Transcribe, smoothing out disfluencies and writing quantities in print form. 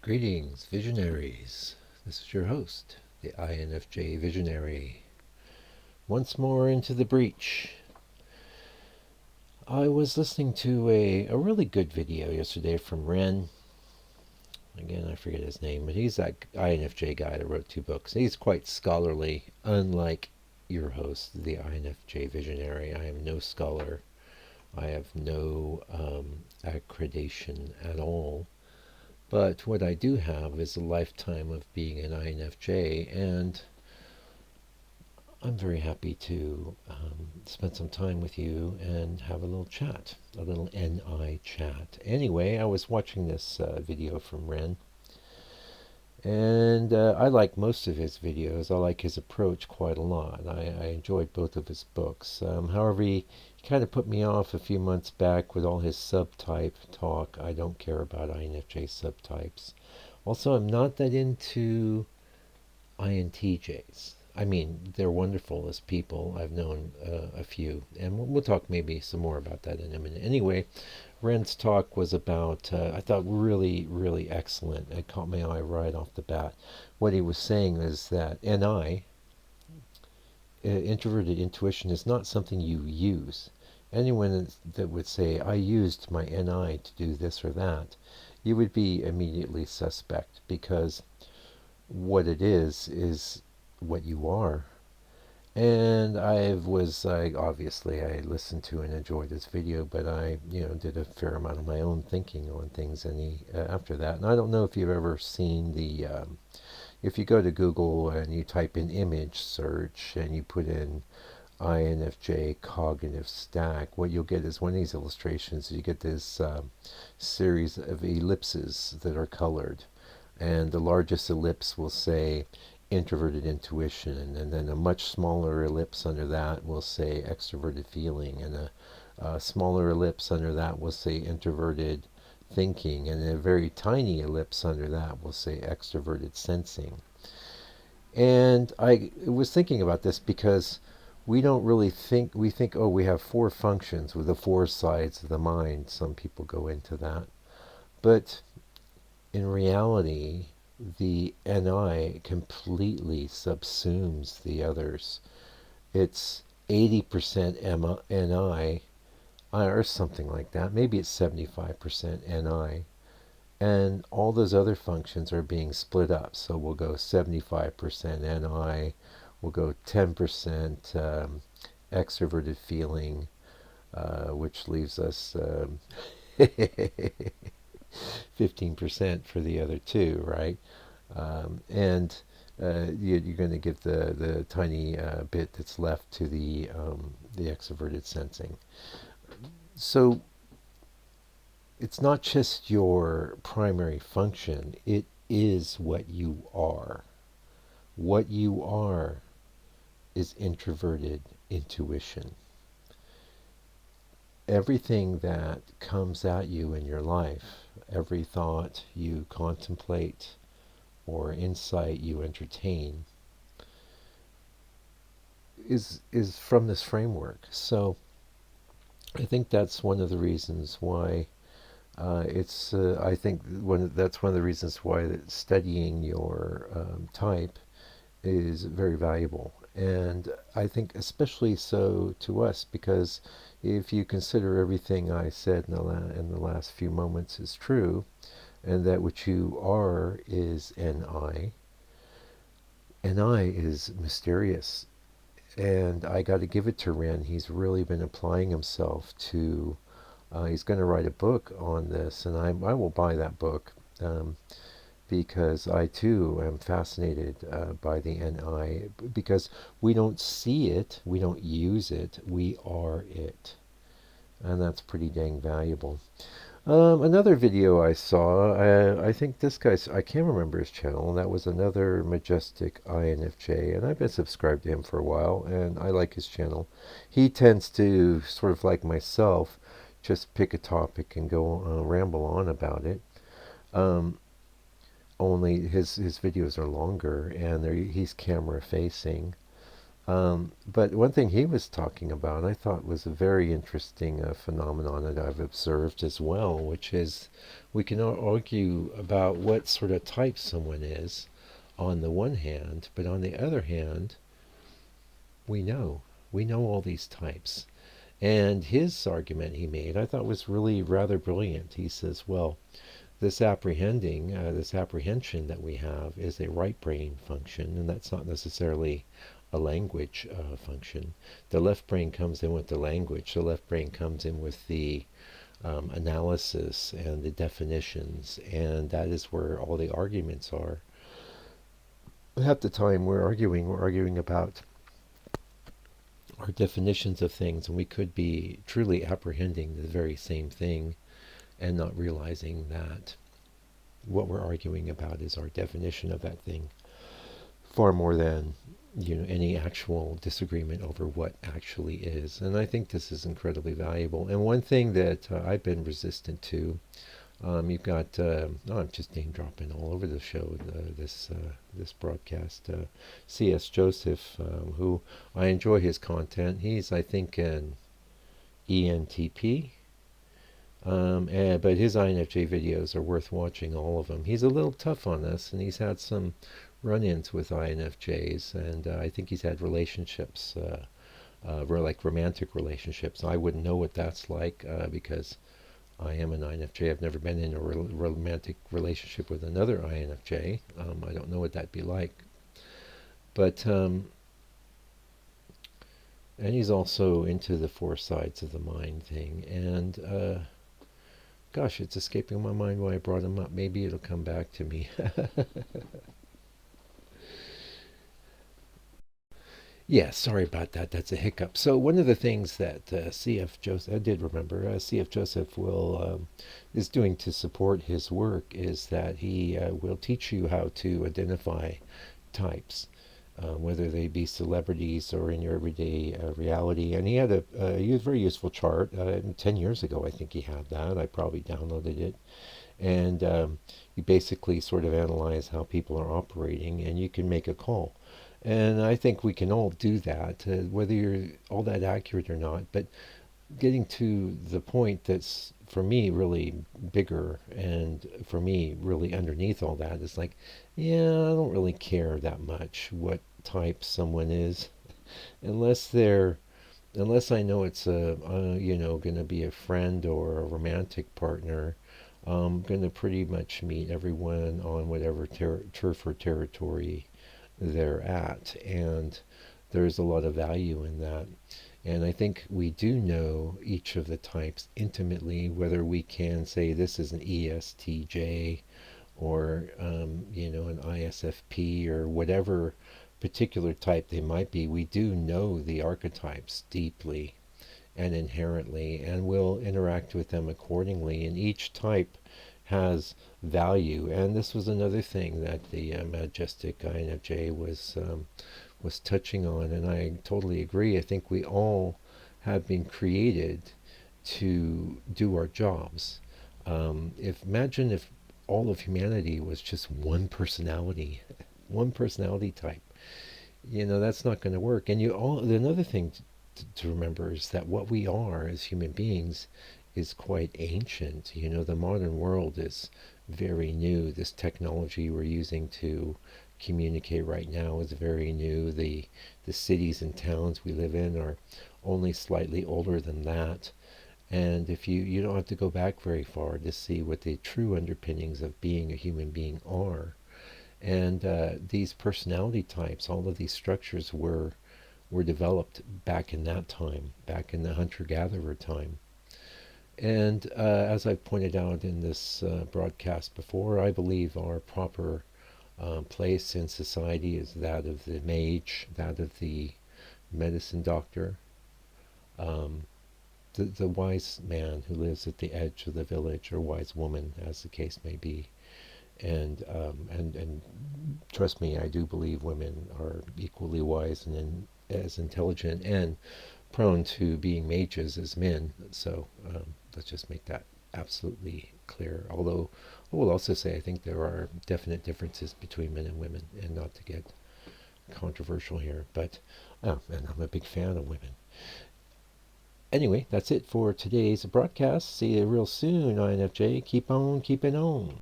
Greetings, visionaries. This is your host, the INFJ Visionary. Once more into the breach. I was listening to a really good video yesterday from Ren. Again, I forget his name, but he's that INFJ guy that wrote 2 books. He's quite scholarly, unlike your host, the INFJ Visionary. I am no scholar. I have no accreditation at all. But what I do have is a lifetime of being an INFJ, and I'm very happy to spend some time with you and have a little chat, a little NI chat. Anyway, I was watching this video from Ren, and I like most of his videos. I like his approach quite a lot. I enjoyed both of his books. However, he kind of put me off a few months back with all his subtype talk. I don't care about INFJ subtypes. Also, I'm not that into INTJs. I mean, they're wonderful as people. I've known a few, and we'll talk maybe some more about that in a minute. Anyway, Ren's talk was about, I thought, really, really excellent. It caught my eye right off the bat. What he was saying is that NI, introverted intuition, is not something you use. Anyone that would say, I used my NI to do this or that, you would be immediately suspect, because what it is what you are. And obviously I listened to and enjoyed this video, but I did a fair amount of my own thinking on things after that. And I don't know if you've ever seen if you go to Google and you type in image search and you put in INFJ cognitive stack, what you'll get is one of these illustrations. You get this series of ellipses that are colored, and the largest ellipse will say introverted intuition, and then a much smaller ellipse under that will say extroverted feeling, and a smaller ellipse under that will say introverted thinking, and a very tiny ellipse under that will say extroverted sensing. And I was thinking about this because we don't really think, we think, oh, we have 4 functions with the 4 sides of the mind. Some people go into that. But in reality, the NI completely subsumes the others. It's 80% NI, or something like that. Maybe it's 75% NI. And all those other functions are being split up. So we'll go 75% NI, we'll go 10% extroverted feeling, which leaves us 15% for the other 2, right? And you're going to give the tiny bit that's left to the extroverted sensing. So it's not just your primary function, it is what you are. What you are is introverted intuition. Everything that comes at you in your life, every thought you contemplate or insight you entertain, is from this framework. So I think that's one of the reasons why I think that's one of the reasons why studying your type is very valuable. And I think especially so to us, because if you consider everything I said in the last few moments is true, and that which you are is NI. NI is mysterious, and I got to give it to Ren. He's really been applying himself to. He's going to write a book on this, and I will buy that book. Because I too am fascinated by the NI, because we don't see it, we don't use it, we are it. And that's pretty dang valuable. Another video I saw, I think this guy's, I can't remember his channel, that was another majestic INFJ, and I've been subscribed to him for a while, and I like his channel. He tends to, sort of like myself, just pick a topic and go ramble on about it. Only his videos are longer, and he's camera facing. But one thing he was talking about, I thought was a very interesting phenomenon that I've observed as well, which is we can argue about what sort of type someone is on the one hand, but on the other hand, we know. We know all these types. And his argument he made, I thought was really rather brilliant. He says, well, this apprehension that we have is a right brain function, and that's not necessarily a language function. The left brain comes in with the language. The left brain comes in with the analysis and the definitions, and that is where all the arguments are. Half the time we're arguing about our definitions of things, and we could be truly apprehending the very same thing and not realizing that what we're arguing about is our definition of that thing, far more than any actual disagreement over what actually is. And I think this is incredibly valuable. And one thing that I've been resistant to, you've got I'm just name dropping all over the show, this broadcast, C.S. Joseph, who I enjoy his content. He's, I think, an ENTP. But his INFJ videos are worth watching, all of them. He's a little tough on us, and he's had some run-ins with INFJs, and I think he's had relationships, like romantic relationships. I wouldn't know what that's like because I am an INFJ. I've never been in a romantic relationship with another INFJ. I don't know what that'd be like. But and he's also into the four sides of the mind thing, and gosh, it's escaping my mind why I brought him up. Maybe it'll come back to me. Yeah, sorry about that. That's a hiccup. So one of the things that C.F. Joseph, I did remember, C.F. Joseph is doing to support his work is that he will teach you how to identify types, whether they be celebrities or in your everyday reality. And he had a very useful chart. 10 years ago, I think he had that. I probably downloaded it. And you basically sort of analyze how people are operating, and you can make a call. And I think we can all do that, whether you're all that accurate or not. But getting to the point that's, for me, really bigger, and for me, really underneath all that is like, yeah, I don't really care that much what type someone is, unless I know it's going to be a friend or a romantic partner. I'm going to pretty much meet everyone on whatever turf or territory they're at, and there's a lot of value in that. And I think we do know each of the types intimately, whether we can say this is an ESTJ or an ISFP or whatever particular type they might be. We do know the archetypes deeply and inherently, and will interact with them accordingly. And each type has value. And this was another thing that the majestic INFJ was touching on, and I totally agree. I think we all have been created to do our jobs. If imagine if all of humanity was just one personality, one personality type. That's not going to work. And another thing to remember is that what we are as human beings is quite ancient. The modern world is very new. This technology we're using to communicate right now is very new. The cities and towns we live in are only slightly older than that. And if you don't have to go back very far to see what the true underpinnings of being a human being are. And these personality types, all of these structures were developed back in that time, back in the hunter-gatherer time. And as I've pointed out in this broadcast before, I believe our proper place in society is that of the mage, that of the medicine doctor, um, the wise man who lives at the edge of the village, or wise woman, as the case may be. And trust me, I do believe women are equally wise and as intelligent and prone to being mages as men. So let's just make that absolutely clear. Although I will also say I think there are definite differences between men and women, and not to get controversial here, but Oh, and I'm a big fan of women. Anyway, that's it for today's broadcast. See you real soon, INFJ. Keep on keeping on.